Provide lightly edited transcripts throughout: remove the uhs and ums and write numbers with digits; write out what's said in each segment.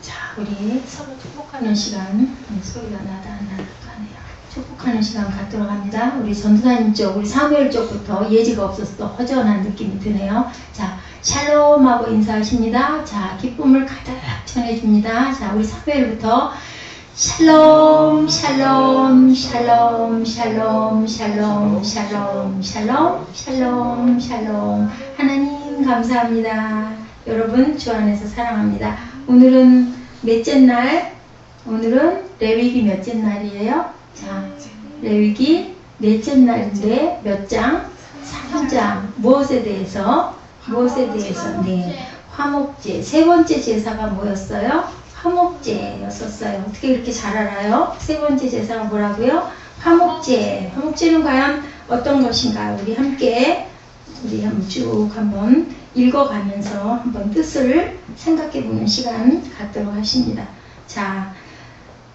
자, 우리 서로 축복하는 시간, 소리가 나다 안 나다 하네요. 축복하는 시간 갖도록 합니다. 우리 전도사님 쪽, 우리 사무엘 쪽부터 예지가 없어서 또 허전한 느낌이 드네요. 자, 샬롬 하고 인사하십니다. 자, 기쁨을 가득 전해줍니다. 자, 우리 사무엘부터 샬롬, 샬롬, 샬롬, 샬롬, 샬롬, 샬롬, 샬롬, 샬롬, 샬롬. 하나님 감사합니다. 여러분 주 안에서 사랑합니다. 오늘은 몇째 날? 오늘은 레위기 몇째 날이에요? 자, 레위기 넷째 날인데 몇 장? 3장. 무엇에 대해서? 네, 화목제. 세 번째 제사가 뭐였어요? 화목제였었어요. 어떻게 이렇게 잘 알아요? 세 번째 제사가 뭐라고요? 화목제. 화목제는 과연 어떤 것인가? 우리 함께 한번 쭉 한번 읽어가면서 한번 뜻을 생각해보는 시간 갖도록 하십니다. 자,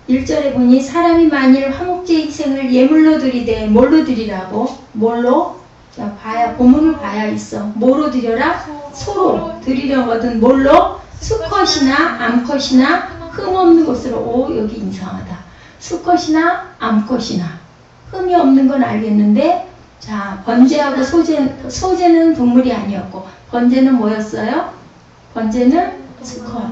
1절에 보니 사람이 만일 화목제 희생을 예물로 드리되 뭘로 드리라고? 뭘로? 자, 본문을 봐야 있어. 뭐로 드려라? 소로 드리려거든. 뭘로? 수컷이나 암컷이나 흠 없는 것으로. 오, 여기 이상하다. 수컷이나 암컷이나 흠이 없는 건 알겠는데, 자, 번제하고 소제는 동물이 아니었고, 번제는 뭐였어요? 번제는 수컷.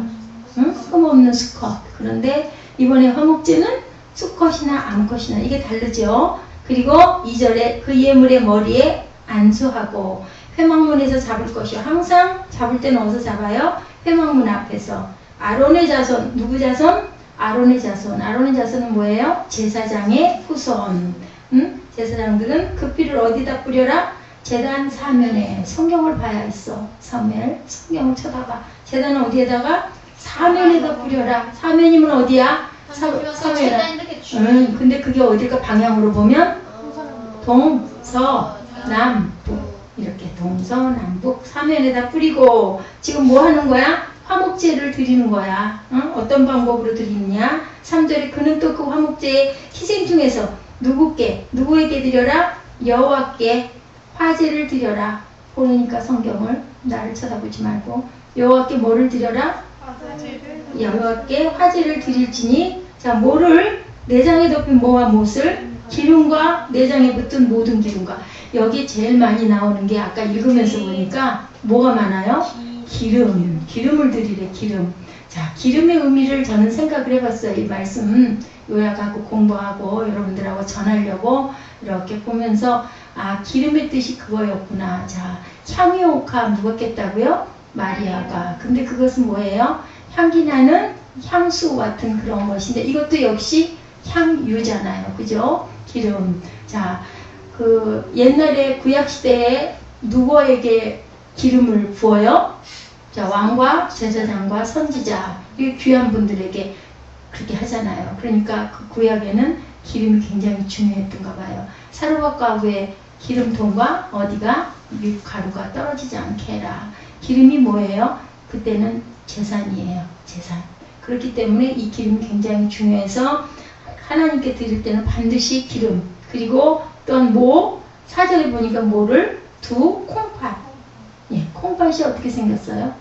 응? 흠 없는 수컷. 그런데 이번에 화목제는 수컷이나 암컷이나 이게 다르죠. 그리고 2절에 그 예물의 머리에 안수하고, 회막문에서 잡을 것이요. 항상 잡을 때는 어디서 잡아요? 회막문 앞에서. 아론의 자손. 누구 자손? 아론의 자손. 아론의 자손은 뭐예요? 제사장의 후손. 제사장들은 그 피를 어디다 뿌려라? 제단 사면에. 성경을 봐야 있어. 사무엘. 성경을 쳐다봐. 제단은 어디에다가? 사면에다 뿌려라. 사면이면 어디야? 사면이다. 근데 그게 어딜까? 방향으로 보면 동서남북. 이렇게 동서남북 사면에다 뿌리고. 지금 뭐 하는 거야? 화목제를 드리는 거야. 응? 어떤 방법으로 드리느냐? 3절에 그는 또 그 화목제의 희생 중에서 누구에게 드려라? 여호와께 화제를 드려라. 보니까 성경을 나를 쳐다보지 말고 여호와께 뭐를 드려라? 여호와께 화제를 드릴지니. 자, 뭐를? 내장에 덮인 뭐와 못을? 기름과 내장에 붙은 모든 기름과. 여기 제일 많이 나오는 게 아까 읽으면서 보니까 뭐가 많아요? 기름을 드리래. 기름. 자, 기름의 의미를 저는 생각을 해봤어요. 이 말씀 요약하고 공부하고 여러분들하고 전하려고 이렇게 보면서, 아, 기름의 뜻이 그거였구나. 자, 향유 옥화 누가 깼다고요? 마리아가. 근데 그것은 뭐예요? 향기 나는 향수 같은 그런 것인데 이것도 역시 향유잖아요. 그죠? 기름. 자, 그 옛날에 구약시대에 누구에게 기름을 부어요? 자, 왕과 제사장과 선지자, 이 귀한 분들에게 그렇게 하잖아요. 그러니까 그 구약에는 기름이 굉장히 중요했던가 봐요. 사르밧 가루에 기름통과 어디가? 밀가루가 떨어지지 않게 해라. 기름이 뭐예요? 그때는 제산이에요. 제산. 그렇기 때문에 이 기름이 굉장히 중요해서 하나님께 드릴 때는 반드시 기름. 그리고 또한 뭐? 4절에 보니까 뭐를? 콩팥. 예, 콩팥이 어떻게 생겼어요?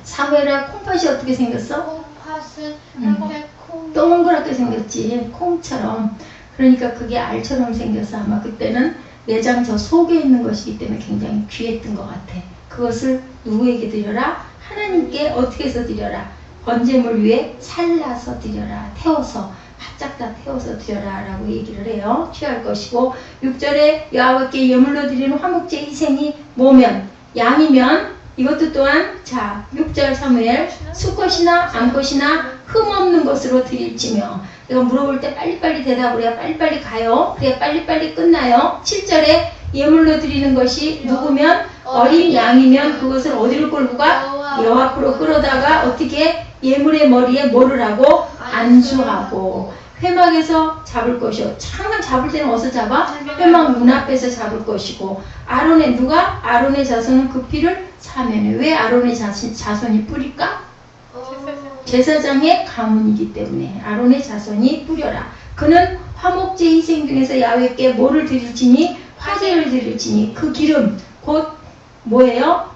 사무엘아, 콩팥이 어떻게 생겼어? 콩팥은 이렇게 동그랗게 생겼지. 콩처럼. 그러니까 그게 알처럼 생겨서 아마 그때는 내장 저 속에 있는 것이기 때문에 굉장히 귀했던 것 같아. 그것을 누구에게 드려라? 하나님께 어떻게 해서 드려라? 번제물 위에 살라서 드려라. 태워서. 바짝 다 태워서 드려라 라고 얘기를 해요. 취할 것이고, 6절에 여호와께 예물로 드리는 화목제 희생이 뭐면? 양이면. 이것도 또한, 자, 6절 사무엘 수컷이나 암컷이나 흠 없는 것으로 드릴지며. 내가 물어볼 때 빨리빨리 대답을 해야 빨리빨리 가요. 그래야 빨리빨리 끝나요. 7절에 예물로 드리는 것이 누구면? 어린 양이면 그것을 어디로 끌고 가? 여호와 앞으로 끌어다가 어떻게? 예물의 머리에 뭐를 하고? 안수하고. 회막에서 잡을 것이요. 항상 잡을 때는 어디서 잡아? 회막 문 앞에서 잡을 것이고. 아론의 누가? 아론의 자손은 그 피를 사면에. 왜 아론의 자손이 뿌릴까? 제사장의 가문이기 때문에 아론의 자손이 뿌려라. 그는 화목제 희생 중에서 야훼께 뭐를 드릴지니? 화제를 드릴지니. 그 기름 곧 뭐예요?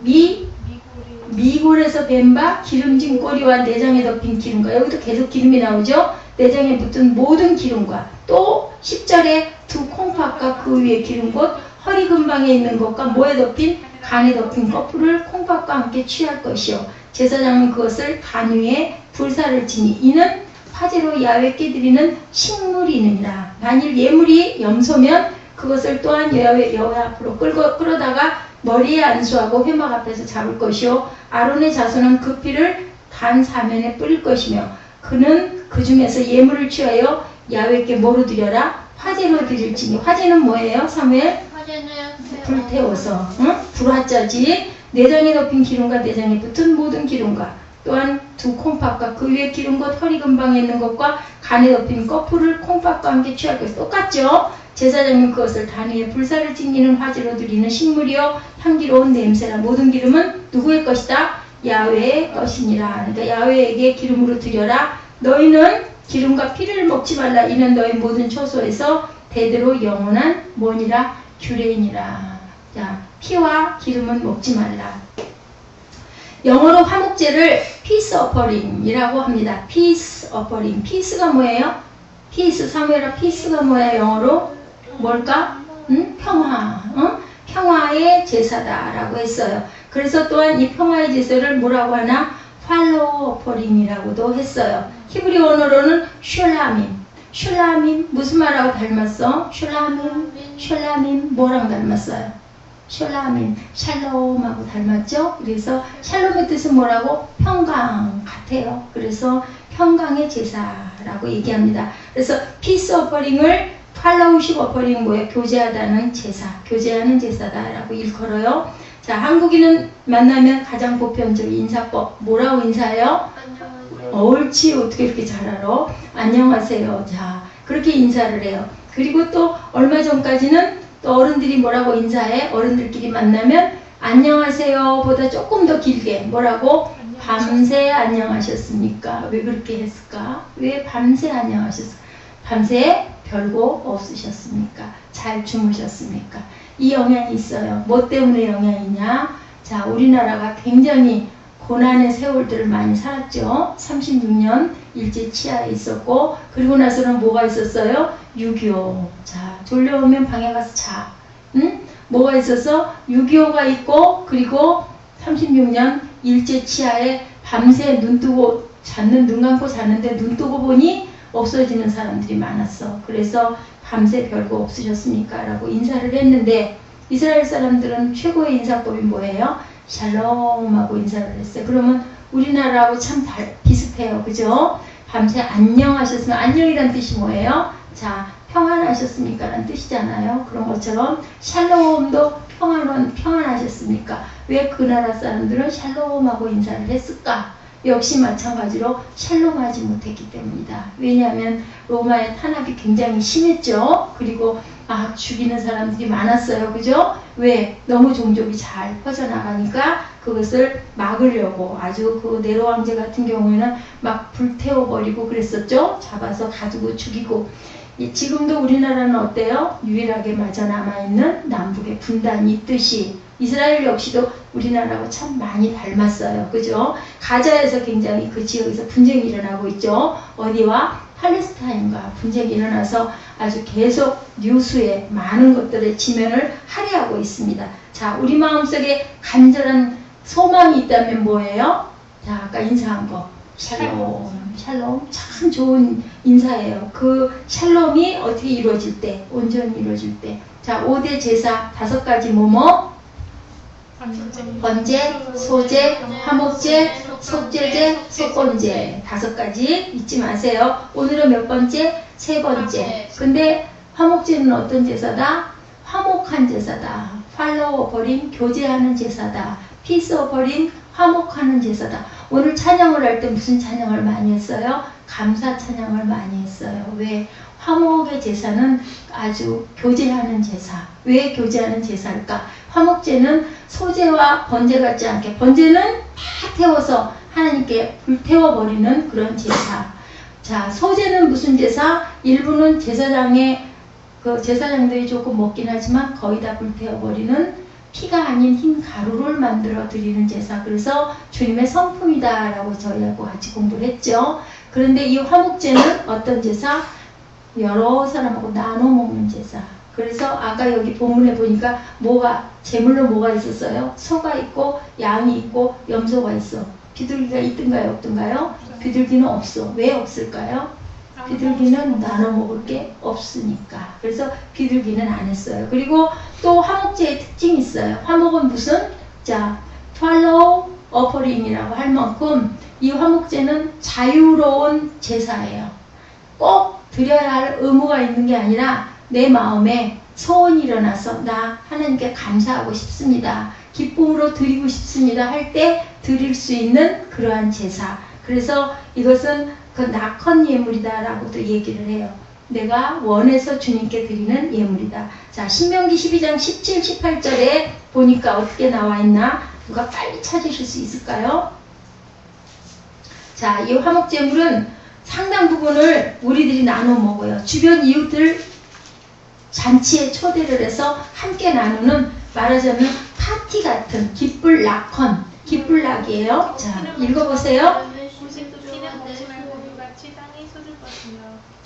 미고리 이골에서 뱀바 기름진 꼬리와 내장에 덮인 기름과, 여기도 계속 기름이 나오죠. 내장에 붙은 모든 기름과, 또 10절에 두 콩팥과 그 위에 기름 곧 허리 근방에 있는 것과 모에 덮인 간에 덮인 거풀을 콩팥과 함께 취할 것이요 제사장은 그것을 단 위에 불사를 지니 이는 화제로 야훼께 드리는 식물이니라. 만일 예물이 염소면 그것을 또한 여호와 앞으로 끌어다가 머리에 안수하고 회막 앞에서 잡을 것이요 아론의 자손은 그 피를 단 사면에 뿌릴 것이며 그는 그 중에서 예물을 취하여 야훼께 뭐로 드려라? 화제로 드릴지니. 화제는 뭐예요? 사무엘? 화제는 불태워서, 응? 불화자지. 내장에 덮인 기름과 내장에 붙은 모든 기름과 또한 두 콩팥과 그 위에 기름 곧 허리 근방에 있는 것과 간에 덮인 거풀을 콩팥과 함께 취할 것이. 똑같죠? 제사장은 그것을 단 위에 불사를 찡기는 화제로 드리는 식물이요 향기로운 냄새라. 모든 기름은 누구의 것이다? 야훼의 것이니라. 그러니까 야훼에게 기름으로 드려라. 너희는 기름과 피를 먹지 말라. 이는 너희 모든 초소에서 대대로 영원한 뭐니라? 규례이니라. 자, 피와 기름은 먹지 말라. 영어로 화목제를 peace offering이라고 합니다. peace offering. peace가 뭐예요? peace, 사무엘아, peace가 뭐예요? 영어로? 뭘까? 평화. 평화의 제사다라고 했어요. 그래서 또한 이 평화의 제사를 뭐라고 하나? 팔로우 오퍼링이라고도 했어요. 히브리 언어로는 슐라밈. 슐라밈 무슨 말하고 닮았어? 슐라밈 뭐랑 닮았어요? 슐라밈 샬롬하고 닮았죠? 그래서 샬롬의 뜻은 뭐라고? 평강 같아요. 그래서 평강의 제사라고 얘기합니다. 그래서 피스 오퍼링을 팔로우십 오퍼링 뭐예요? 교제하다는 제사, 교제하는 제사다라고 일컬어요. 자, 한국인은 만나면 가장 보편적 인사법 뭐라고 인사해요? 옳지. 어떻게 이렇게 잘 알아? 안녕하세요. 자, 그렇게 인사를 해요. 그리고 또 얼마 전까지는 또 어른들이 뭐라고 인사해? 어른들끼리 만나면 안녕하세요 보다 조금 더 길게 뭐라고? 밤새 안녕하셨습니까? 왜 그렇게 했을까? 왜 밤새 안녕하셨을까? 밤새 별거 없으셨습니까? 잘 주무셨습니까? 이 영향이 있어요. 뭐 때문에 영향이냐? 자, 우리나라가 굉장히 고난의 세월들을 많이 살았죠. 36년 일제 치하에 있었고, 그리고 나서는 뭐가 있었어요? 6.25. 자, 졸려오면 방에 가서 자. 응? 뭐가 있어서 6.25가 있고, 그리고 36년 일제 치하에 밤새 눈 뜨고 눈 감고 잤는데 눈 뜨고 보니 없어지는 사람들이 많았어. 그래서 밤새 별거 없으셨습니까? 라고 인사를 했는데, 이스라엘 사람들은 최고의 인사법이 뭐예요? 샬롬하고 인사를 했어요. 그러면 우리나라하고 참 비슷해요. 그죠? 밤새 안녕하셨으면, 안녕이란 뜻이 뭐예요? 자, 평안하셨습니까? 라는 뜻이잖아요. 그런 것처럼 샬롬도 평안하셨습니까? 왜 그 나라 사람들은 샬롬하고 인사를 했을까? 역시 마찬가지로 샬롬하지 못했기 때문이다. 왜냐하면 로마의 탄압이 굉장히 심했죠. 그리고 죽이는 사람들이 많았어요. 그죠? 왜? 너무 종족이 잘 퍼져나가니까 그것을 막으려고 아주 그 네로 왕제 같은 경우에는 막 불태워버리고 그랬었죠. 잡아서 가두고 죽이고. 지금도 우리나라는 어때요? 유일하게 마저 남아있는 남북의 분단이 있듯이 이스라엘 역시도 우리나라하고 참 많이 닮았어요. 그죠? 가자에서 굉장히 그 지역에서 분쟁이 일어나고 있죠. 어디와? 팔레스타인과 분쟁이 일어나서 아주 계속 뉴스에 많은 것들의 지면을 할애하고 있습니다. 자, 우리 마음속에 간절한 소망이 있다면 뭐예요? 자, 아까 인사한 거. 샬롬 참 좋은 인사예요. 그 샬롬이 어떻게 이루어질 때? 온전히 이루어질 때. 자, 5대 제사 5가지 뭐뭐? 번제, 소제, 화목제, 속제제, 속건제 5가지 잊지 마세요. 오늘은 몇 번째? 3번째. 근데 화목제는 어떤 제사다? 화목한 제사다. 팔로우 오퍼링 교제하는 제사다. 피스 오퍼링 화목하는 제사다. 오늘 찬양을 할 때 무슨 찬양을 많이 했어요? 감사 찬양을 많이 했어요. 왜? 화목의 제사는 아주 교제하는 제사. 왜 교제하는 제사일까? 화목제는 소제와 번제 같지 않게, 번제는 다 태워서 하나님께 불태워버리는 그런 제사. 자, 소제는 무슨 제사? 일부는 제사장들이 조금 먹긴 하지만 거의 다 불태워버리는 피가 아닌 흰 가루를 만들어 드리는 제사. 그래서 주님의 성품이다라고 저희하고 같이 공부를 했죠. 그런데 이 화목제는 어떤 제사? 여러 사람하고 나눠 먹는 제사. 그래서 아까 여기 본문에 보니까 제물로 뭐가 있었어요? 소가 있고 양이 있고 염소가 있어. 비둘기가 있던가요? 없던가요? 비둘기는 없어. 왜 없을까요? 비둘기는 나눠 먹을 게 없으니까. 그래서 비둘기는 안 했어요. 그리고 또 화목제의 특징이 있어요. 화목은 무슨? 자, follow offering이라고 할 만큼 이 화목제는 자유로운 제사예요. 꼭 드려야 할 의무가 있는 게 아니라 내 마음에 소원이 일어나서 나 하나님께 감사하고 싶습니다. 기쁨으로 드리고 싶습니다. 할 때 드릴 수 있는 그러한 제사. 그래서 이것은 그 낙헌 예물이다라고도 얘기를 해요. 내가 원해서 주님께 드리는 예물이다. 자, 신명기 12장 17, 18절에 보니까 어떻게 나와 있나? 누가 빨리 찾으실 수 있을까요? 자, 이 화목제물은 상당 부분을 우리들이 나눠 먹어요. 주변 이웃들 잔치에 초대를 해서 함께 나누는, 말하자면 파티 같은 기쁠 낙헌, 기쁠낙이에요. 자, 읽어보세요.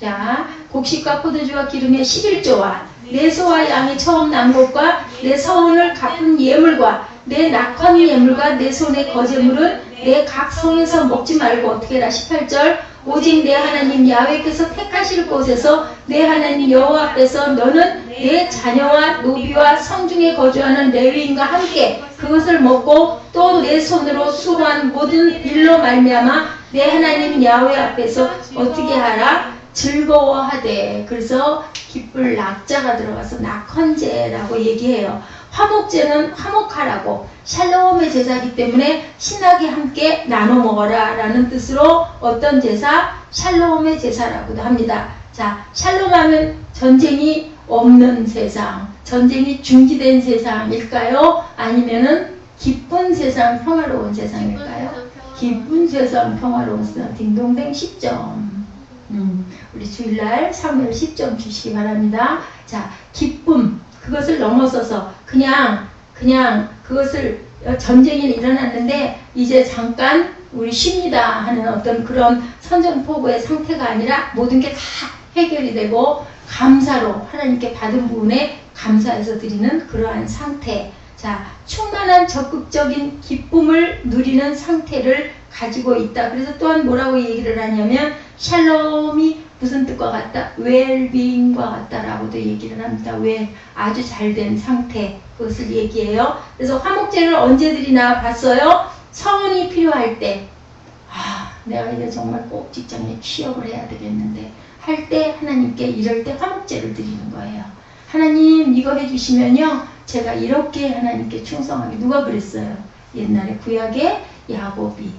자, 곡식과 포도주와 기름의 11조와 내 소와 양이 처음 난 것과 내 서원을 갚은 예물과 내 낙헌 예물과 내 손의 거제물은 내 각 성에서 먹지 말고, 어떻게 해라? 18절, 오직 내 하나님 야훼께서 택하실 곳에서 내 하나님 여호와 앞에서 너는 내 자녀와 노비와 성중에 거주하는 레위인과 함께 그것을 먹고 또 내 손으로 수고한 모든 일로 말미암아 내 하나님 야훼 앞에서 어떻게 하라? 즐거워하되. 그래서 기쁠 낙자가 들어가서 낙헌제라고 얘기해요. 화목제는 화목하라고, 샬롬의 제사이기 때문에 신나게 함께 나눠 먹어라 라는 뜻으로 어떤 제사? 샬롬의 제사라고도 합니다. 자, 샬롬하면 전쟁이 없는 세상, 전쟁이 중지된 세상일까요? 아니면은 기쁜 세상, 평화로운 세상일까요? 기쁜 세상, 평화로운 세상. 딩동댕 10점. 우리 주일날 사무엘 10점 주시기 바랍니다. 자, 기쁨, 그것을 넘어서서 그냥 그것을, 전쟁이 일어났는데 이제 잠깐 우리 쉽니다 하는 어떤 그런 선전포고의 상태가 아니라 모든 게 다 해결이 되고 감사로 하나님께 받은 부분에 감사해서 드리는 그러한 상태. 자, 충만한 적극적인 기쁨을 누리는 상태를 가지고 있다. 그래서 또한 뭐라고 얘기를 하냐면 샬롬이 무슨 뜻과 같다? 웰빙과 같다라고도 얘기를 합니다. 아주 잘된 상태, 그것을 얘기해요. 그래서 화목제를 언제 드리나 봤어요? 서원이 필요할 때, 내가 이제 정말 꼭 직장에 취업을 해야 되겠는데 할 때 하나님께 이럴 때 화목제를 드리는 거예요. 하나님 이거 해주시면요 제가 이렇게 하나님께 충성하게. 누가 그랬어요? 옛날에 구약의 야곱이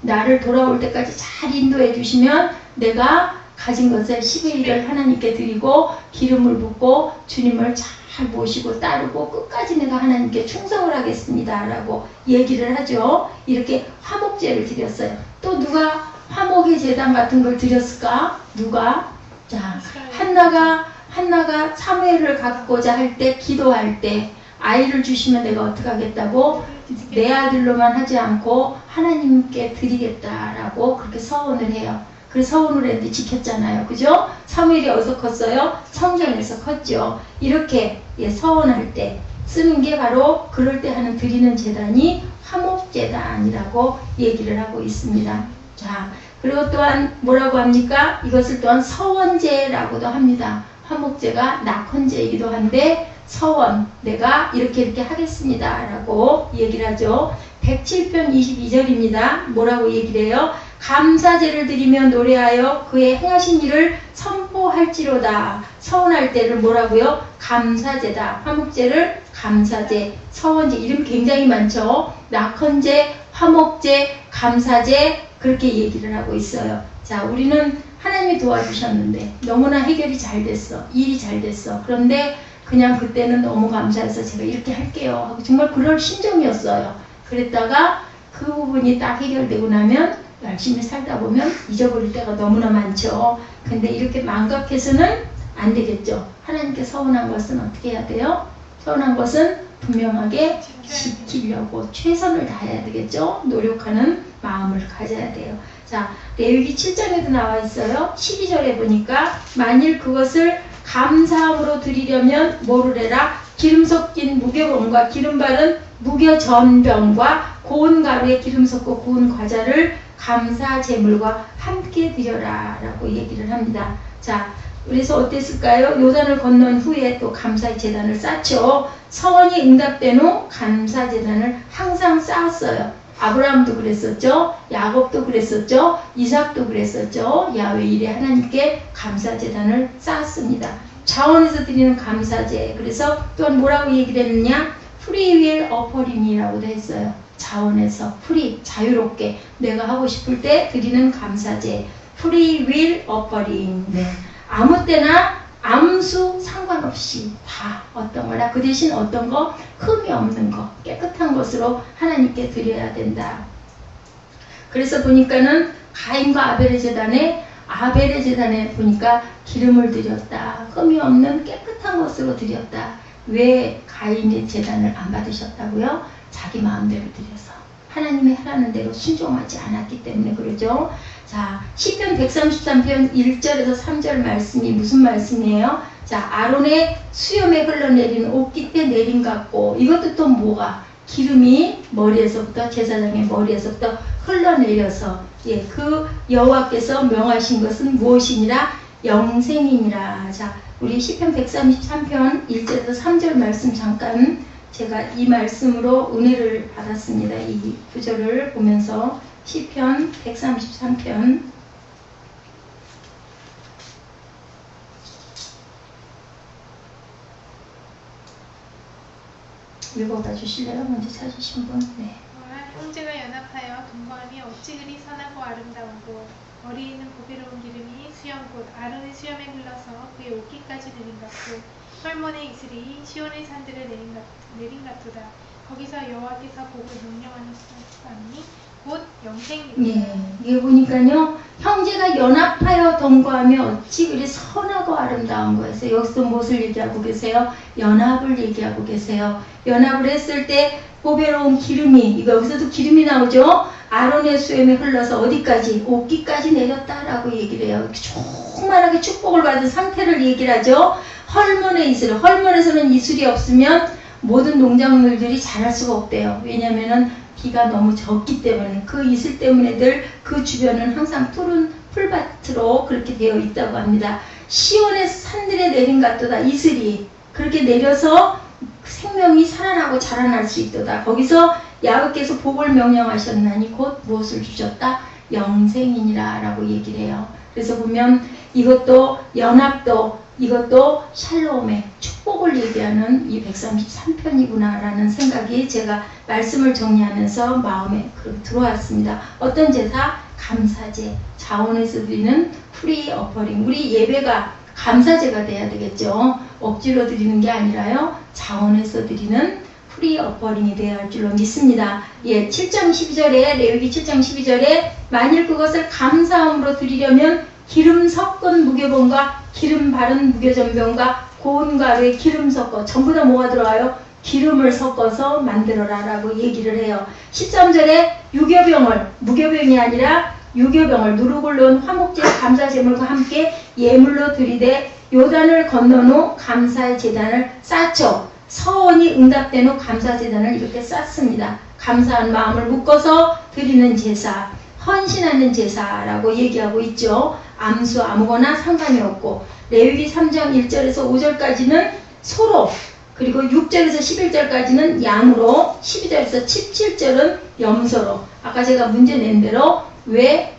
나를 돌아올 때까지 잘 인도해 주시면 내가 가진 것의 10의 1을 하나님께 드리고 기름을 붓고 주님을 잘 모시고 따르고 끝까지 내가 하나님께 충성을 하겠습니다 라고 얘기를 하죠. 이렇게 화목제를 드렸어요. 또 누가 화목의 제단 같은 걸 드렸을까? 누가? 자, 한나가 사무엘을 갖고자 할 때, 기도할 때 아이를 주시면 내가 어떻게 하겠다고? 내 아들로만 하지 않고 하나님께 드리겠다라고 그렇게 서원을 해요. 그래서 서원을 했는데 지켰잖아요. 그죠? 사무엘이 어디서 컸어요? 성전에서 컸죠. 이렇게 서원할 때 쓰는 게 바로 그럴 때 하는 드리는 제단이 화목제단이라고 얘기를 하고 있습니다. 자, 그리고 또한 뭐라고 합니까? 이것을 또한 서원제라고도 합니다. 화목제가 낙헌제이기도 한데 서원, 내가 이렇게 하겠습니다 라고 얘기를 하죠. 107편 22절입니다. 뭐라고 얘기를 해요? 감사제를 드리며 노래하여 그의 행하신 일을 선포할지로다. 서원할 때를 뭐라고요? 감사제다. 화목제를 감사제, 서원제, 이름 굉장히 많죠. 낙헌제, 화목제, 감사제, 그렇게 얘기를 하고 있어요. 자, 우리는 하나님이 도와주셨는데 너무나 해결이 잘 됐어. 일이 잘 됐어. 그런데 그냥 그때는 너무 감사해서 제가 이렇게 할게요 하고 정말 그럴 심정이었어요. 그랬다가 그 부분이 딱 해결되고 나면 열심히 살다 보면 잊어버릴 때가 너무나 많죠. 근데 이렇게 망각해서는 안 되겠죠. 하나님께 서운한 것은 어떻게 해야 돼요? 서운한 것은 분명하게 지키려고 최선을 다해야 되겠죠. 노력하는 마음을 가져야 돼요. 자, 레위기 7장에도 나와 있어요. 12절에 보니까 만일 그것을 감사함으로 드리려면 뭐를 해라? 기름 섞인 무교병과 기름 바른 무교전병과 고운 가루에 기름 섞고 구운 과자를 감사 제물과 함께 드려라 라고 얘기를 합니다. 자, 그래서 어땠을까요? 요단을 건넌 후에 또 감사의 제단을 쌓죠. 서원이 응답된 후 감사 제단을 항상 쌓았어요. 아브라함도 그랬었죠. 야곱도 그랬었죠. 이삭도 그랬었죠. 야훼 일에 하나님께 감사 제단을 쌓았습니다. 자원에서 드리는 감사제. 그래서 또한 뭐라고 얘기를 했느냐? 프리윌 어퍼링이라고도 했어요. 자원에서 프리, 자유롭게 내가 하고 싶을 때 드리는 감사제. 프리윌 어퍼링. 네. 아무 때나 암수 상관없이 다 어떤 거나 그 대신 어떤 거 흠이 없는 거 깨끗한 것으로 하나님께 드려야 된다. 그래서 보니까는 가인과 아벨의 재단에 보니까 기름을 드렸다. 흠이 없는 깨끗한 것으로 드렸다. 왜 가인의 재단을 안 받으셨다고요? 자기 마음대로 드려서 하나님이 하라는 대로 순종하지 않았기 때문에 그러죠. 자, 시편 133편 1절에서 3절 말씀이 무슨 말씀이에요? 자, 아론의 수염에 흘러내린 옷깃에 내림 같고, 이것도 또 뭐가? 기름이 머리에서부터 제사장의 머리에서부터 흘러내려서 그 여호와께서 명하신 것은 무엇이니라? 영생이니라. 자, 우리 시편 133편 1절에서 3절 말씀 잠깐 제가 이 말씀으로 은혜를 받았습니다. 이 구절을 보면서 시편 133편 읽어봐 주실래요? 먼저 찾으신 분. 네. 형제가 연합하여 동거하며 어찌 그리 선하고 아름다운고 머리에 있는 보배로운 기름이 수염 곧 아론의 수염에 흘러서 그의 옷깃까지 내린 같고 헐몬의 이슬이 시온의 산들을 내린 같도다. 거기서 여호와께서 복을 명령하는 사람이 곧 영생이다. 네, 이게 보니까요, 형제가 연합하여 동거하며 어찌 그리 선하고 아름다운 거였어요. 여기서 무엇을 얘기하고 계세요? 연합을 얘기하고 계세요. 연합을 했을 때 보배로운 기름이, 여기서도 기름이 나오죠? 아론의 수염에 흘러서 어디까지? 옷깃까지 내렸다라고 얘기를 해요. 충만하게 축복을 받은 상태를 얘기를 하죠. 헐몬의 이슬, 헐몬에서는 이슬이 없으면 모든 농작물들이 자랄 수가 없대요. 왜냐면은 비가 너무 적기 때문에 그 이슬 때문에 늘 그 주변은 항상 푸른 풀밭으로 그렇게 되어 있다고 합니다. 시온의 산들에 내린 같도다. 이슬이 그렇게 내려서 생명이 살아나고 자라날 수 있도다. 거기서 야훼께서 복을 명령하셨나니 곧 무엇을 주셨다? 영생이니라 라고 얘기를 해요. 그래서 보면 이것도 연합도 이것도 샬롬의 축복을 얘기하는 이 133편이구나 라는 생각이 제가 말씀을 정리하면서 마음에 들어왔습니다. 어떤 제사? 감사제, 자원에서 드리는 프리 어퍼링. 우리 예배가 감사제가 돼야 되겠죠. 억지로 드리는 게 아니라요, 자원에서 드리는 프리 어퍼링이 되어야 할 줄로 믿습니다. 7장 12절에 레위기 7장 12절에 만일 그것을 감사함으로 드리려면 기름 섞은 무교병과 기름 바른 무교전병과 고운 가루에 기름 섞어 전부 다 뭐가 들어가요? 기름을 섞어서 만들어라 라고 얘기를 해요. 13절에 유교병을, 무교병이 아니라 유교병을 누룩을 넣은 화목제 감사제물과 함께 예물로 드리되 요단을 건넌 후 감사의 제단을 쌓죠. 서원이 응답된 후 감사제단을 이렇게 쌓습니다. 감사한 마음을 묶어서 드리는 제사, 헌신하는 제사라고 얘기하고 있죠. 암수 아무거나 상관이 없고, 레위기 3장 1절에서 5절까지는 소로, 그리고 6절에서 11절까지는 양으로, 12절에서 17절은 염소로. 아까 제가 문제 낸 대로 왜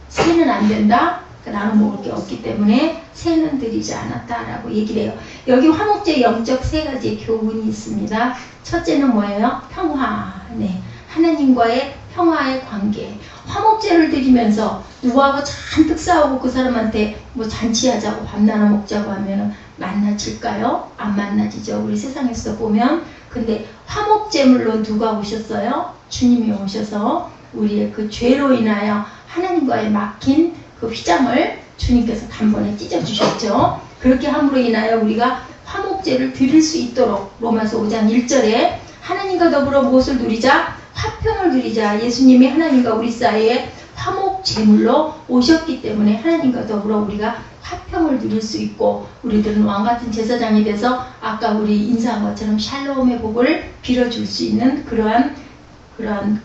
새는 안 된다? 나눠 먹을 게 없기 때문에 새는 드리지 않았다라고 얘기를 해요. 여기 화목제 영적 세 가지 교훈이 있습니다. 첫째는 뭐예요? 평화. 네. 하나님과의 평화의 관계. 화목제를 드리면서 누구하고 잔뜩 싸우고 그 사람한테 뭐 잔치하자고 밥 나눠 먹자고 하면은 만나질까요? 안 만나지죠. 우리 세상에서 보면. 근데 화목제물로 누가 오셨어요? 주님이 오셔서 우리의 그 죄로 인하여 하나님과의 막힌 그 휘장을 주님께서 단번에 찢어주셨죠. 그렇게 함으로 인하여 우리가 화목제를 드릴 수 있도록 로마서 5장 1절에 하나님과 더불어 무엇을 누리자? 화평을 누리자. 예수님이 하나님과 우리 사이에 화목 제물로 오셨기 때문에 하나님과 더불어 우리가 화평을 누릴 수 있고 우리들은 왕같은 제사장이 돼서 아까 우리 인사한 것처럼 샬롬의 복을 빌어줄 수 있는 그러한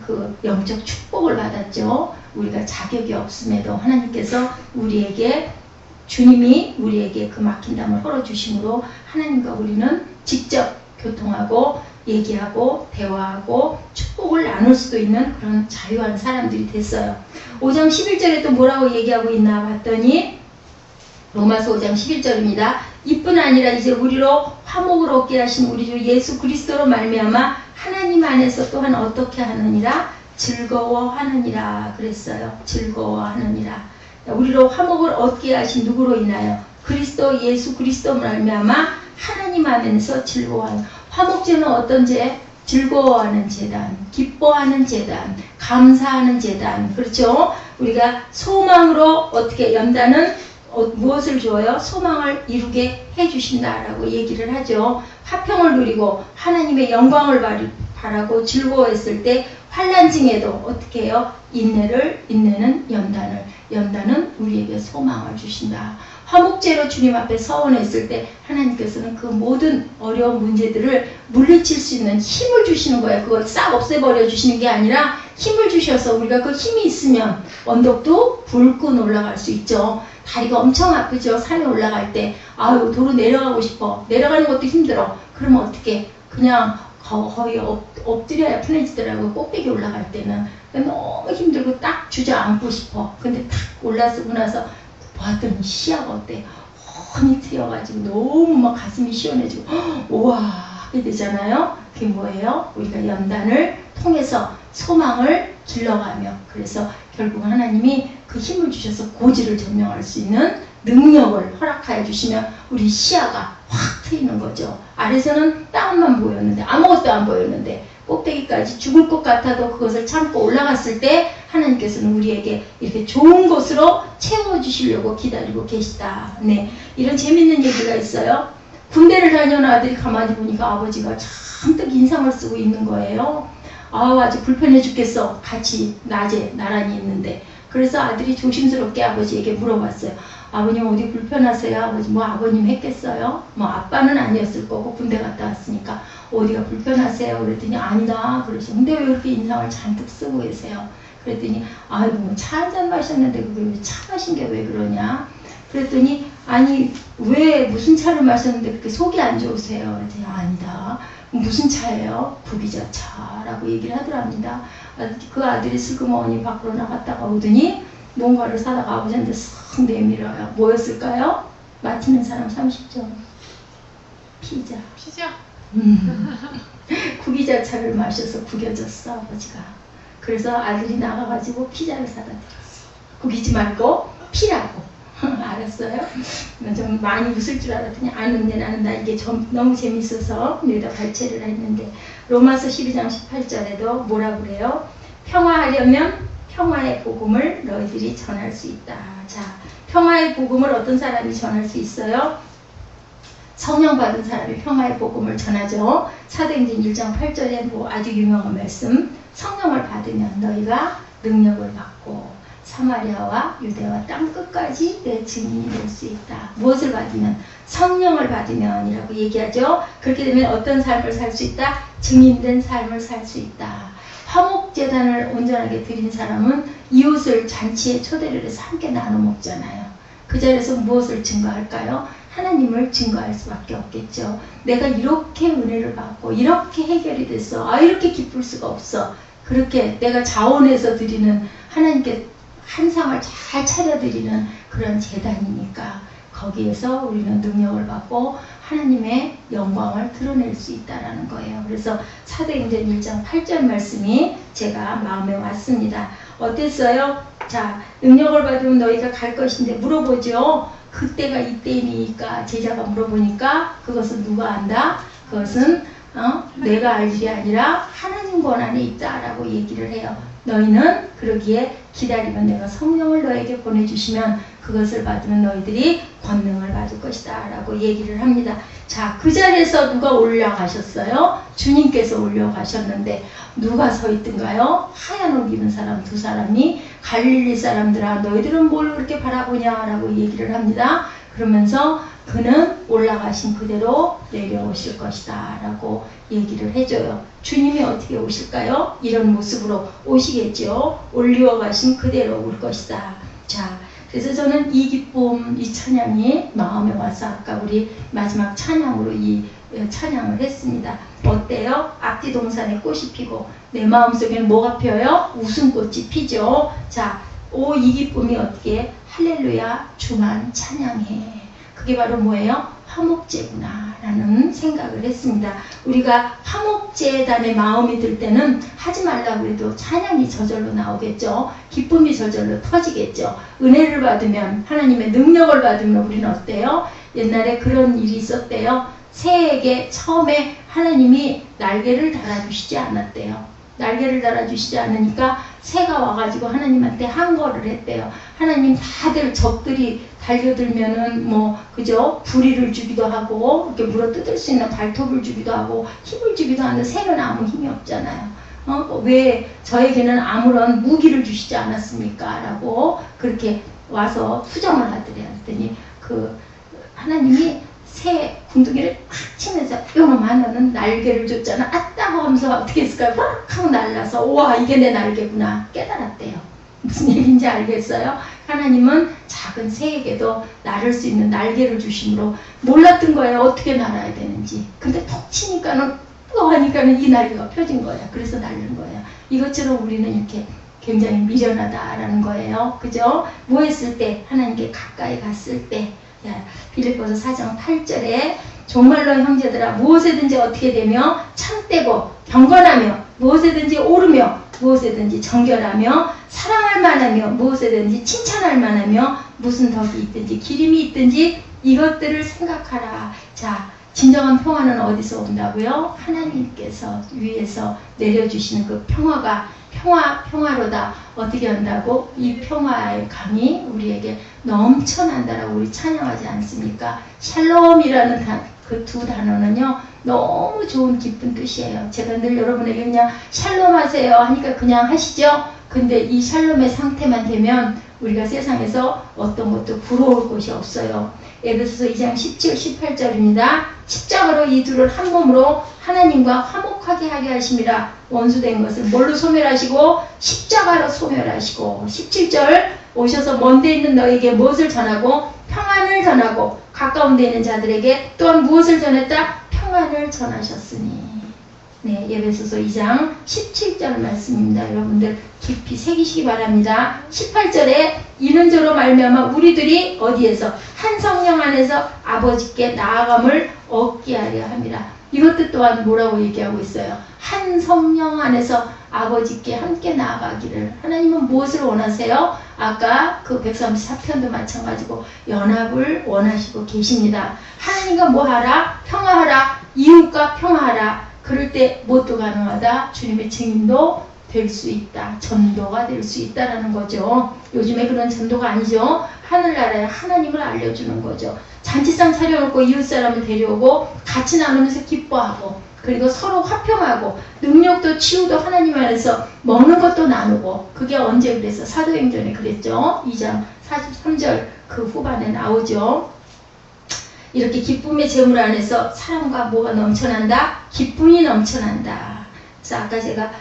그 영적 축복을 받았죠. 우리가 자격이 없음에도 하나님께서 주님이 우리에게 그 막힌 담을 헐어주심으로 하나님과 우리는 직접 교통하고 얘기하고 대화하고 축복을 나눌 수도 있는 그런 자유한 사람들이 됐어요. 5장 11절에 또 뭐라고 얘기하고 있나 봤더니 로마서 5장 11절입니다. 이뿐 아니라 이제 우리로 화목을 얻게 하신 우리 주 예수 그리스도로 말미암아 하나님 안에서 또한 어떻게 하느니라? 즐거워하느니라 그랬어요. 즐거워하느니라. 우리로 화목을 얻게 하신 누구로 인하여? 예수 그리스도 말미암아 하나님 안에서 즐거워하는. 화목제는 어떤 제? 즐거워하는 제단, 기뻐하는 제단, 감사하는 제단. 그렇죠? 우리가 소망으로 어떻게 연단은 무엇을 줘요? 소망을 이루게 해주신다라고 얘기를 하죠. 화평을 누리고 하나님의 영광을 바라고 즐거워했을 때 환난 중에도 어떻게 해요? 인내는 연단은 우리에게 소망을 주신다. 화목제로 주님 앞에 서원했을 때 하나님께서는 그 모든 어려운 문제들을 물리칠 수 있는 힘을 주시는 거예요. 그걸 싹 없애버려 주시는 게 아니라 힘을 주셔서 우리가 그 힘이 있으면 언덕도 불끈 올라갈 수 있죠. 다리가 엄청 아프죠. 산에 올라갈 때 아유 도로 내려가고 싶어. 내려가는 것도 힘들어. 그러면 어떻게 그냥 거의 엎드려야 편해지더라고요. 꼭대기 올라갈 때는 너무 힘들고 딱 주저앉고 싶어. 근데 탁 올라서고 나서 봤더니 시야가 어때? 훤히 트여가지고 너무 막 가슴이 시원해지고 우와 하게 되잖아요. 그게 뭐예요? 우리가 연단을 통해서 소망을 길러가며 그래서 결국 하나님이 그 힘을 주셔서 고지를 점령할 수 있는 능력을 허락하여 주시면 우리 시야가 확 트이는 거죠. 아래서는 땅만 보였는데 아무것도 안 보였는데 꼭대기까지 죽을 것 같아도 그것을 참고 올라갔을 때 하나님께서는 우리에게 이렇게 좋은 곳으로 채워주시려고 기다리고 계시다. 네, 이런 재밌는 얘기가 있어요. 군대를 다녀온 아들이 가만히 보니까 아버지가 잔뜩 인상을 쓰고 있는 거예요. 아주 불편해 죽겠어. 같이 낮에 나란히 있는데. 그래서 아들이 조심스럽게 아버지에게 물어봤어요. 아버님 어디 불편하세요? 아버지 뭐 아버님 했겠어요? 뭐 아빠는 아니었을 거고 군대 갔다 왔으니까 어디가 불편하세요? 그랬더니 아니다. 그러시죠. 근데 왜 이렇게 인상을 잔뜩 쓰고 계세요? 그랬더니 아이고 차 한잔 마셨는데 그게 왜 차 마신 게 왜 그러냐? 그랬더니 아니 왜 무슨 차를 마셨는데 그렇게 속이 안 좋으세요? 그랬더니 아니다. 무슨 차예요? 구기자차라고 얘기를 하더랍니다. 그 아들이 슬그머니 밖으로 나갔다가 오더니 뭔가를 사다가 아버지한테 쓱 내밀어요. 뭐였을까요? 맞히는 사람 30점. 피자. 구기자차를 마셔서 구겨졌어 아버지가. 그래서 아들이 나가가지고 피자를 사다 드렸어. 구기지 말고 피라고. 알았어요? 좀 많이 웃을 줄 알았더니 아는데 나는 나 이게 너무 재밌어서 여기다 발췌를 했는데 로마서 12장 18절에도 뭐라 그래요? 평화하려면 평화의 복음을 너희들이 전할 수 있다. 자, 평화의 복음을 어떤 사람이 전할 수 있어요? 성령 받은 사람이 평화의 복음을 전하죠. 사도행전 1장 8절에 뭐 아주 유명한 말씀. 성령을 받으면 너희가 능력을 받고 사마리아와 유대와 땅끝까지 내 증인이 될 수 있다. 무엇을 받으면? 성령을 받으면이라고 얘기하죠. 그렇게 되면 어떤 삶을 살 수 있다? 증인된 삶을 살 수 있다. 화목제단을 온전하게 드린 사람은 이웃을 잔치에 초대를 해서 함께 나눠 먹잖아요. 그 자리에서 무엇을 증거할까요? 하나님을 증거할 수밖에 없겠죠. 내가 이렇게 은혜를 받고 이렇게 해결이 됐어. 이렇게 기쁠 수가 없어. 그렇게 내가 자원해서 드리는 하나님께 한 상을 잘 차려드리는 그런 제단이니까 거기에서 우리는 능력을 받고 하나님의 영광을 드러낼 수 있다는 거예요. 그래서 사도행전 1장 8절 말씀이 제가 마음에 왔습니다. 어땠어요? 자, 능력을 받으면 너희가 갈 것인데 물어보죠. 그때가 이때이니까 제자가 물어보니까 그것은 누가 안다? 그것은 내가 알 일이 아니라 하나님 권한에 있다라고 얘기를 해요. 너희는 그러기에 기다리면 내가 성령을 너에게 보내주시면 그것을 받으면 너희들이 권능을 받을 것이다 라고 얘기를 합니다. 자, 그 자리에서 누가 올라가셨어요? 주님께서 올라가셨는데 누가 서 있던가요? 하얀 옷 입은 사람 두 사람이 갈릴리 사람들아 너희들은 뭘 그렇게 바라보냐 라고 얘기를 합니다. 그러면서 그는 올라가신 그대로 내려오실 것이다 라고 얘기를 해줘요. 주님이 어떻게 오실까요? 이런 모습으로 오시겠죠. 올리워 가신 그대로 올 것이다. 자, 그래서 저는 이 기쁨, 이 찬양이 마음에 와서 아까 우리 마지막 찬양으로 이 찬양을 했습니다. 어때요? 앞뒤 동산에 꽃이 피고 내 마음속에는 뭐가 펴요? 웃음꽃이 피죠. 자, 이 기쁨이 어떻게 할렐루야 주만 찬양해. 그게 바로 뭐예요? 화목제구나 라는 생각을 했습니다. 우리가 화목제단의 마음이 들 때는 하지 말라고 해도 찬양이 저절로 나오겠죠. 기쁨이 저절로 터지겠죠. 은혜를 받으면 하나님의 능력을 받으면 우리는 어때요? 옛날에 그런 일이 있었대요. 새에게 처음에 하나님이 날개를 달아주시지 않았대요. 날개를 달아주시지 않으니까 새가 와가지고 하나님한테 항거를 했대요. 하나님 다들 적들이 달려들면은 그죠? 부리를 주기도 하고 이렇게 물어뜯을 수 있는 발톱을 주기도 하고 힘을 주기도 하는데 새는 아무 힘이 없잖아요. 왜 저에게는 아무런 무기를 주시지 않았습니까? 라고 그렇게 와서 투정을 하더래요. 그랬더니 하나님이 새 궁둥이를 탁 치면서 요놈아 너는 날개를 줬잖아. 아따 하면서 어떻게 했을까요? 팍 하고 날라서 와 이게 내 날개구나 깨달았대요. 무슨 얘기인지 알겠어요? 하나님은 작은 새에게도 날을 수 있는 날개를 주심으로 몰랐던 거예요. 어떻게 날아야 되는지. 근데 톡 치니까는 하니까는 이 날개가 펴진 거예요. 그래서 날는 거예요. 이것처럼 우리는 이렇게 굉장히 미련하다라는 거예요. 그죠? 뭐 했을 때 하나님께 가까이 갔을 때 빌립보서 4장 8절에 정말로 형제들아 무엇에든지 어떻게 되며 참되고 경건하며 무엇에든지 오르며 무엇에든지 정결하며 사랑할 만하며 무엇에든지 칭찬할 만하며 무슨 덕이 있든지 기림이 있든지 이것들을 생각하라. 자, 진정한 평화는 어디서 온다고요? 하나님께서 위에서 내려주시는 그 평화가 평화로다. 어떻게 한다고? 이 평화의 강이 우리에게 넘쳐난다라고 우리 찬양하지 않습니까? 샬롬이라는 그 두 단어는요 너무 좋은 기쁜 뜻이에요. 제가 늘 여러분에게 그냥 샬롬 하세요 하니까 그냥 하시죠. 근데 이 샬롬의 상태만 되면 우리가 세상에서 어떤 것도 부러울 곳이 없어요. 에베소서 2장 17, 18절입니다. 십자가로 이 둘을 한 몸으로 하나님과 화목하게 하게 하심이라. 원수된 것을 뭘로 소멸하시고 십자가로 소멸하시고. 17절 오셔서 먼데 있는 너에게 무엇을 전하고 평안을 전하고 가까운 데 있는 자들에게 또한 무엇을 전했다? 평안을 전하셨으니. 네, 에베소서 2장 17절 말씀입니다. 여러분들 깊이 새기시기 바랍니다. 18절에 이는 저로 말미암아 우리들이 어디에서 한 성령 안에서 아버지께 나아감을 얻게 하려 함이라. 이것도 또한 뭐라고 얘기하고 있어요? 한 성령 안에서 아버지께 함께 나아가기를. 하나님은 무엇을 원하세요? 아까 그 134편도 마찬가지고 연합을 원하시고 계십니다. 하나님과 뭐 하라? 평화하라. 이웃과 평화하라. 그럴 때 무엇도 가능하다? 주님의 증인도 될 수 있다. 전도가 될 수 있다라는 거죠. 요즘에 그런 전도가 아니죠. 하늘나라에 하나님을 알려주는 거죠. 잔치상 차려놓고 이웃사람을 데려오고 같이 나누면서 기뻐하고 그리고 서로 화평하고 능력도 치유도 하나님 안에서 먹는 것도 나누고. 그게 언제 그랬어? 사도행전에 그랬죠. 2장 43절 그 후반에 나오죠. 이렇게 기쁨의 재물 안에서 사랑과 뭐가 넘쳐난다? 기쁨이 넘쳐난다. 그래서 아까 제가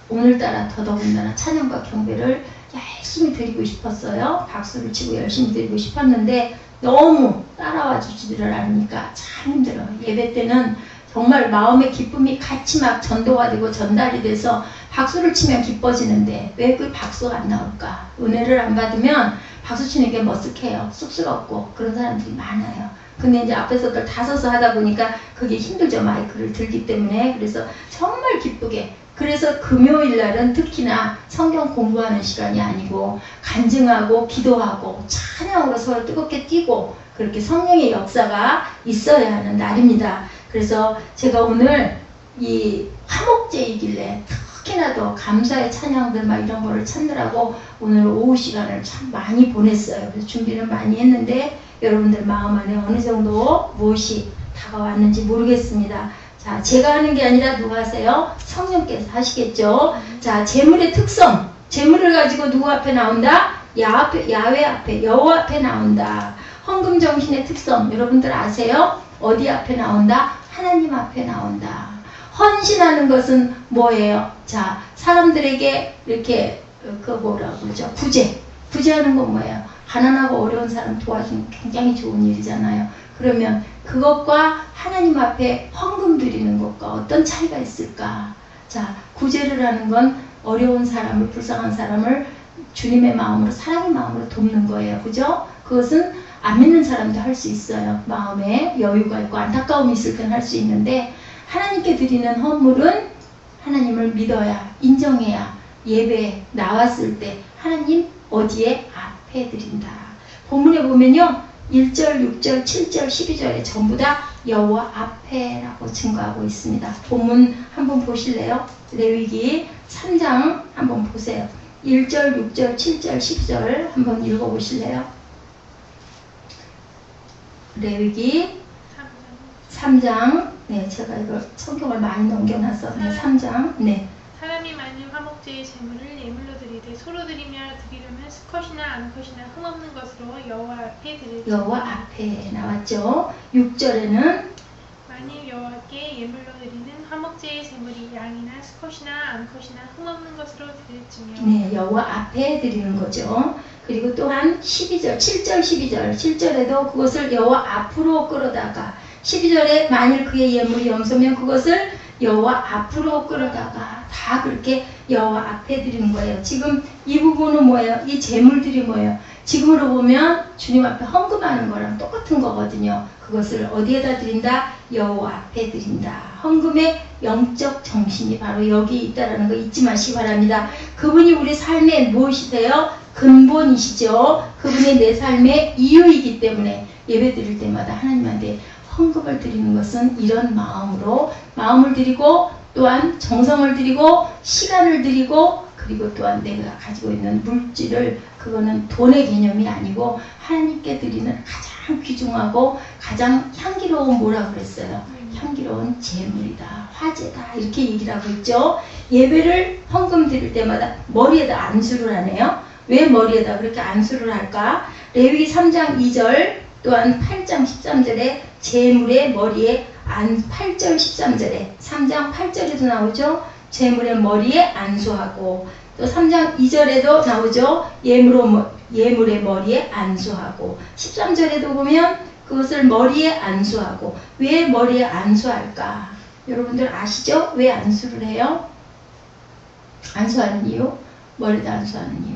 오늘따라 더더군다나 찬양과 경배를 열심히 드리고 싶었어요. 박수를 치고 열심히 드리고 싶었는데 너무 따라와 주지를 않으니까 참 힘들어요. 예배 때는 정말 마음의 기쁨이 같이 막 전도가 되고 전달이 돼서 박수를 치면 기뻐지는데 왜 그 박수가 안 나올까? 은혜를 안 받으면 박수 치는 게 머쓱해요. 쑥스럽고 그런 사람들이 많아요. 근데 이제 앞에서들 다 서서 하다 보니까 그게 힘들죠. 마이크를 들기 때문에. 그래서 정말 기쁘게. 그래서 금요일 날은 특히나 성경 공부하는 시간이 아니고 간증하고 기도하고 찬양으로 서로 뜨겁게 뛰고 그렇게 성령의 역사가 있어야 하는 날입니다. 그래서 제가 오늘 이 화목제이길래 특히나 더 감사의 찬양들 막 이런 거를 찾느라고 오늘 오후 시간을 참 많이 보냈어요. 그래서 준비를 많이 했는데 여러분들 마음 안에 어느 정도 무엇이 다가왔는지 모르겠습니다. 자, 제가 하는 게 아니라 누가 하세요? 성령께서 하시겠죠. 자, 재물의 특성. 재물을 가지고 누구 앞에 나온다? 야훼 앞에, 여호와 앞에 나온다. 헌금 정신의 특성 여러분들 아세요? 어디 앞에 나온다? 하나님 앞에 나온다. 헌신하는 것은 뭐예요? 자, 사람들에게 이렇게 그 뭐라고 그러죠? 구제하는 건 뭐예요? 가난하고 어려운 사람 도와주는 굉장히 좋은 일이잖아요. 그러면 그것과 하나님 앞에 헌금 드리는 것과 어떤 차이가 있을까? 자, 구제를 하는 건 어려운 사람을, 불쌍한 사람을 주님의 마음으로, 사랑의 마음으로 돕는 거예요. 그죠? 그것은 안 믿는 사람도 할 수 있어요. 마음에 여유가 있고 안타까움이 있을 땐 할 수 있는데, 하나님께 드리는 헌물은 하나님을 믿어야, 인정해야 예배에 나왔을 때 하나님 어디에? 앞에 드린다. 본문에 보면요, 1절, 6절, 7절, 12절에 전부 다 여호와 앞에라고 증거하고 있습니다. 본문 한번 보실래요? 레위기 3장 한번 보세요. 1절, 6절, 7절, 12절 한번 읽어보실래요? 레위기 3장. 네, 제가 이거 성경을 많이 넘겨놔서. 네, 3장. 네. 사람이 만일 화목제의 제물을 예물로 드리되 소로 드리려면 수컷이나 암컷이나 흠없는 것으로 여호와 앞에 드리되. 여호와 앞에 나왔죠. 6절에는 만일 여호와께 예물로 드리는 화목제의 제물이 양이나 수컷이나 암컷이나 흠없는 것으로 드릴지며. 네, 여호와 앞에 드리는 거죠. 그리고 또한 12절, 7절, 12절, 7절에도 그것을 여호와 앞으로 끌어다가, 12절에 만일 그의 예물이 염소면 그것을 여호와 앞으로 끌어다가, 다 그렇게 여호와 앞에 드리는 거예요. 지금 이 부분은 뭐예요? 이 제물들이 뭐예요? 지금으로 보면 주님 앞에 헌금하는 거랑 똑같은 거거든요. 그것을 어디에다 드린다? 여호와 앞에 드린다. 헌금의 영적 정신이 바로 여기 있다는 거 잊지 마시기 바랍니다. 그분이 우리 삶의 무엇이세요? 근본이시죠. 그분이 내 삶의 이유이기 때문에 예배 드릴 때마다 하나님한테 헌금을 드리는 것은 이런 마음으로, 마음을 드리고 또한 정성을 드리고 시간을 드리고, 그리고 또한 내가 가지고 있는 물질을, 그거는 돈의 개념이 아니고 하나님께 드리는 가장 귀중하고 가장 향기로운, 뭐라 그랬어요? 향기로운 제물이다, 화제다, 이렇게 얘기를 하고 있죠. 예배를 헌금 드릴 때마다 머리에다 안수를 하네요. 왜 머리에다 그렇게 안수를 할까? 레위기 3장 2절 또한 8장 13절에 제물의 머리에 8절 13절에 3장 8절에도 나오죠. 제물의 머리에 안수하고, 또 3장 2절에도 나오죠. 예물의 머리에 안수하고, 13절에도 보면 그것을 머리에 안수하고. 왜 머리에 안수할까? 여러분들 아시죠? 왜 안수를 해요? 안수하는 이유? 머리에다 안수하는 이유.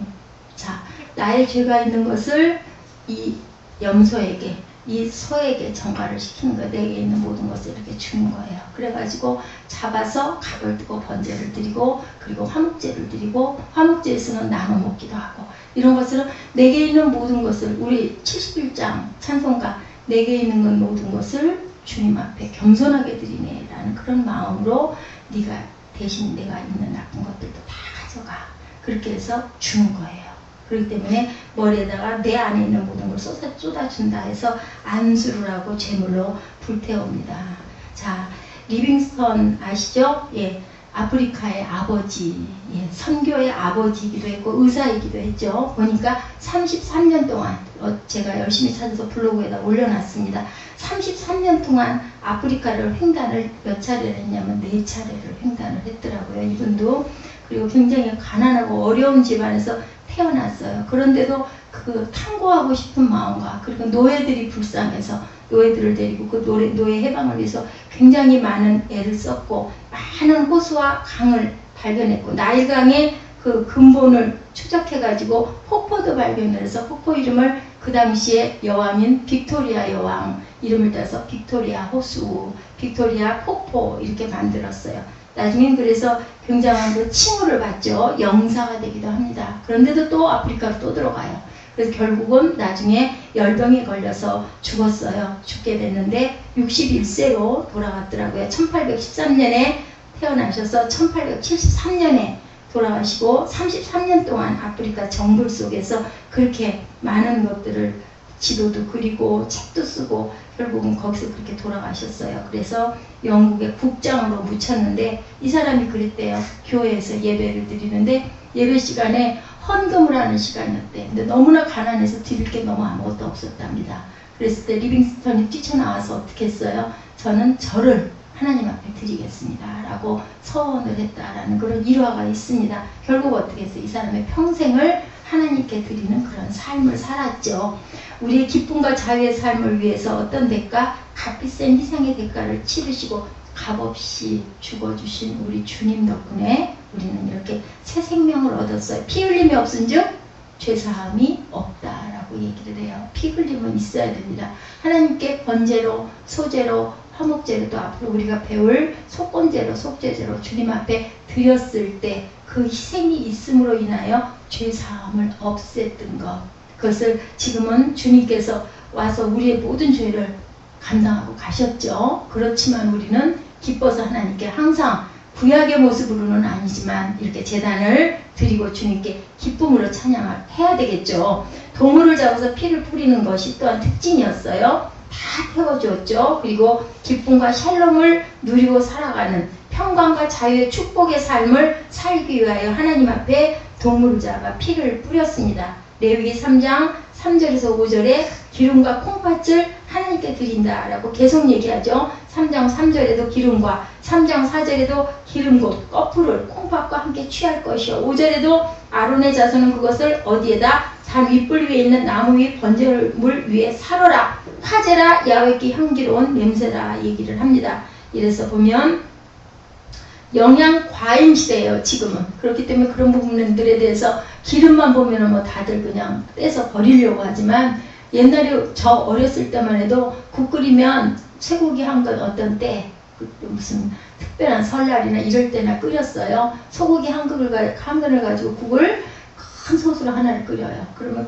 자, 나의 죄가 있는 것을 이 염소에게, 이 소에게 전가를 시키는 거예요. 내게 있는 모든 것을 이렇게 주는 거예요. 그래가지고 잡아서 각을 뜨고 번제를 드리고, 그리고 화목제를 드리고, 화목제에서는 나눠 먹기도 하고, 이런 것으로 내게 있는 모든 것을, 우리 71장 찬송가 내게 있는 건 모든 것을 주님 앞에 겸손하게 드리네 라는 그런 마음으로, 네가 대신 내가 있는 나쁜 것들도 다 가져가, 그렇게 해서 주는 거예요. 그렇기 때문에 머리에다가 내 안에 있는 모든 걸 쏟아준다 해서 안수를 하고 제물로 불태웁니다. 자, 리빙스턴 아시죠? 예, 아프리카의 아버지, 예, 선교의 아버지이기도 했고 의사이기도 했죠. 보니까 33년 동안, 제가 열심히 찾아서 블로그에다 올려놨습니다. 33년 동안 아프리카를 횡단을 몇 차례를 했냐면 4차례를 횡단을 했더라고요. 이분도. 그리고 굉장히 가난하고 어려운 집안에서 태어났어요. 그런데도 그 탐구하고 싶은 마음과, 그리고 노예들이 불쌍해서 노예들을 데리고 그 노예 해방을 위해서 굉장히 많은 애를 썼고, 많은 호수와 강을 발견했고, 나일강의 그 근본을 추적해가지고 폭포도 발견을 해서 폭포 이름을 그 당시에 여왕인 빅토리아 여왕 이름을 따서 빅토리아 호수, 빅토리아 폭포 이렇게 만들었어요. 나중엔 그래서 굉장한 그 칭호를 받죠. 영사가 되기도 합니다. 그런데도 또 아프리카로 또 들어가요. 그래서 결국은 나중에 열병에 걸려서 죽었어요. 죽게 됐는데 61세로 돌아갔더라고요. 1813년에 태어나셔서 1873년에 돌아가시고 33년 동안 아프리카 정글 속에서 그렇게 많은 것들을 지도도 그리고 책도 쓰고 결국은 거기서 그렇게 돌아가셨어요. 그래서 영국의 국장으로 묻혔는데 이 사람이 그랬대요. 교회에서 예배를 드리는데 예배 시간에 헌금을 하는 시간이었대. 근데 너무나 가난해서 드릴 게 너무 아무것도 없었답니다. 그랬을 때 리빙스턴이 뛰쳐나와서 어떻게 했어요? 저는 저를 하나님 앞에 드리겠습니다 라고 서원을 했다라는 그런 일화가 있습니다. 결국 어떻게 했어요? 이 사람의 평생을 하나님께 드리는 그런 삶을 살았죠. 우리의 기쁨과 자유의 삶을 위해서 어떤 대가? 값비싼 희생의 대가를 치르시고 값없이 죽어주신 우리 주님 덕분에 우리는 이렇게 새 생명을 얻었어요. 피 흘림이 없은즉 죄사함이 없다라고 얘기를 해요. 피 흘림은 있어야 됩니다. 하나님께 번제로, 소제로, 화목제로도 앞으로 우리가 배울 속건제로, 속죄제로 주님 앞에 드렸을 때 그 희생이 있음으로 인하여 죄사함을 없앴던 것, 그것을 지금은 주님께서 와서 우리의 모든 죄를 감당하고 가셨죠. 그렇지만 우리는 기뻐서 하나님께 항상 구약의 모습으로는 아니지만 이렇게 제단을 드리고 주님께 기쁨으로 찬양을 해야 되겠죠. 동물을 잡아서 피를 뿌리는 것이 또한 특징이었어요. 다 태워주었죠. 그리고 기쁨과 샬롬을 누리고 살아가는 평강과 자유의 축복의 삶을 살기 위하여 하나님 앞에 동물을 잡아 피를 뿌렸습니다. 레위기 3장 3절에서 5절에 기름과 콩팥을 하나님께 드린다라고 계속 얘기하죠. 3장 3절에도 기름과 3장 4절에도 기름과 거풀을 콩팥과 함께 취할 것이요. 5절에도 아론의 자손은 그것을 어디에다? 산 윗불 위에 있는 나무 위 번제물 위에 사로라. 화제라. 야훼께 향기로운 냄새라 얘기를 합니다. 이래서 보면 영양 과잉 시대예요. 지금은. 그렇기 때문에 그런 부분들에 대해서 기름만 보면은 뭐 다들 그냥 떼서 버리려고 하지만 옛날에 저 어렸을 때만 해도 국 끓이면 쇠고기 한 건 어떤 때 무슨 특별한 설날이나 이럴 때나 끓였어요. 소고기 한 근을 가지고 국을 큰 솥으로 하나를 끓여요. 그러면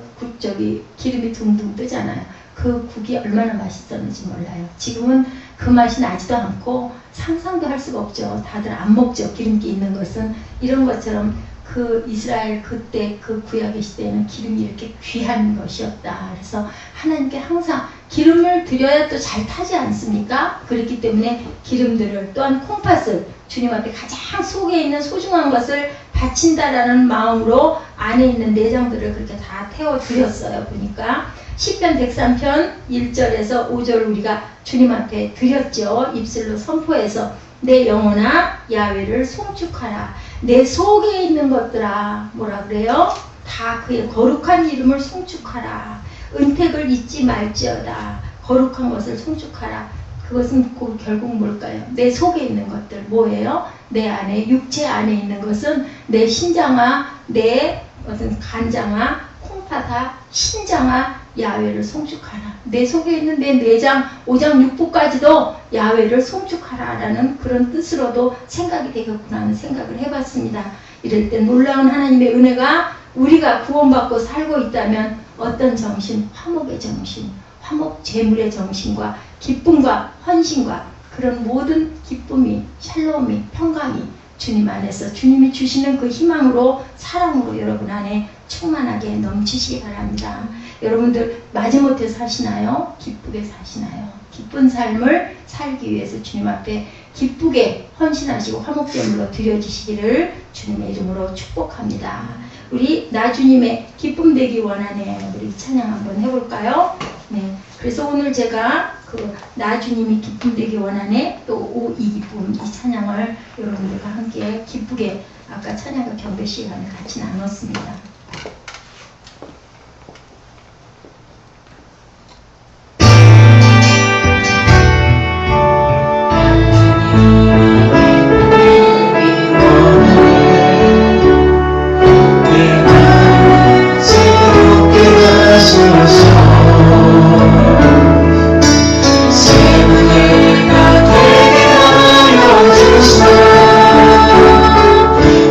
기름이 둥둥 뜨잖아요. 그 국이 얼마나 맛있었는지 몰라요. 지금은 그 맛이 나지도 않고 상상도 할 수가 없죠. 다들 안 먹죠. 기름기 있는 것은. 이런 것처럼 그 이스라엘 그때 그 구약의 시대에는 기름이 이렇게 귀한 것이었다. 그래서 하나님께 항상 기름을 드려야 또 잘 타지 않습니까? 그렇기 때문에 기름들을 또한 콩팥을 주님 앞에 가장 속에 있는 소중한 것을 바친다라는 마음으로 안에 있는 내장들을 그렇게 다 태워드렸어요. 보니까 시편 103편 1절에서 5절 우리가 주님 앞에 드렸죠. 입술로 선포해서 내 영혼아 야훼를 송축하라. 내 속에 있는 것들아 뭐라 그래요? 다 그의 거룩한 이름을 송축하라. 은택을 잊지 말지어다. 거룩한 것을 송축하라. 그것은 결국 뭘까요? 내 속에 있는 것들 뭐예요? 내 안에 육체 안에 있는 것은 내 신장아, 내 어떤 간장아, 콩팥아, 신장아 야훼를 송축하라. 내 속에 있는 내 내장, 오장 육부까지도 야훼를 송축하라 라는 그런 뜻으로도 생각이 되겠구나 하는 생각을 해봤습니다. 이럴 때 놀라운 하나님의 은혜가 우리가 구원받고 살고 있다면 어떤 정신? 화목의 정신, 화목 재물의 정신과 기쁨과 헌신과 그런 모든 기쁨이, 샬롬이, 평강이 주님 안에서 주님이 주시는 그 희망으로 사랑으로 여러분 안에 충만하게 넘치시기 바랍니다. 여러분들 마지못해 사시나요? 기쁘게 사시나요? 기쁜 삶을 살기 위해서 주님 앞에 기쁘게 헌신하시고 화목제물로 드려지시기를 주님의 이름으로 축복합니다. 우리 나 주님의 기쁨 되기 원하네. 우리 찬양 한번 해볼까요? 네. 그래서 오늘 제가 그 나 주님이 기쁨 되기 원하네 또 이 기쁨 이 찬양을 여러분들과 함께 기쁘게 아까 찬양과 경배 시간을 같이 나눴습니다.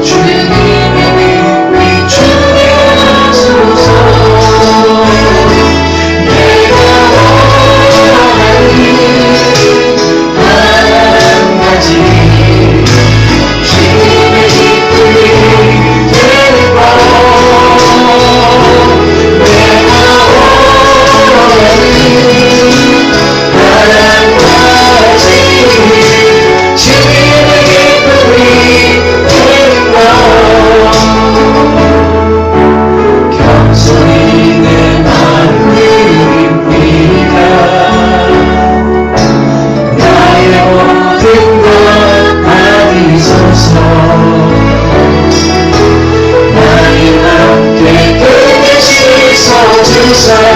주님이 서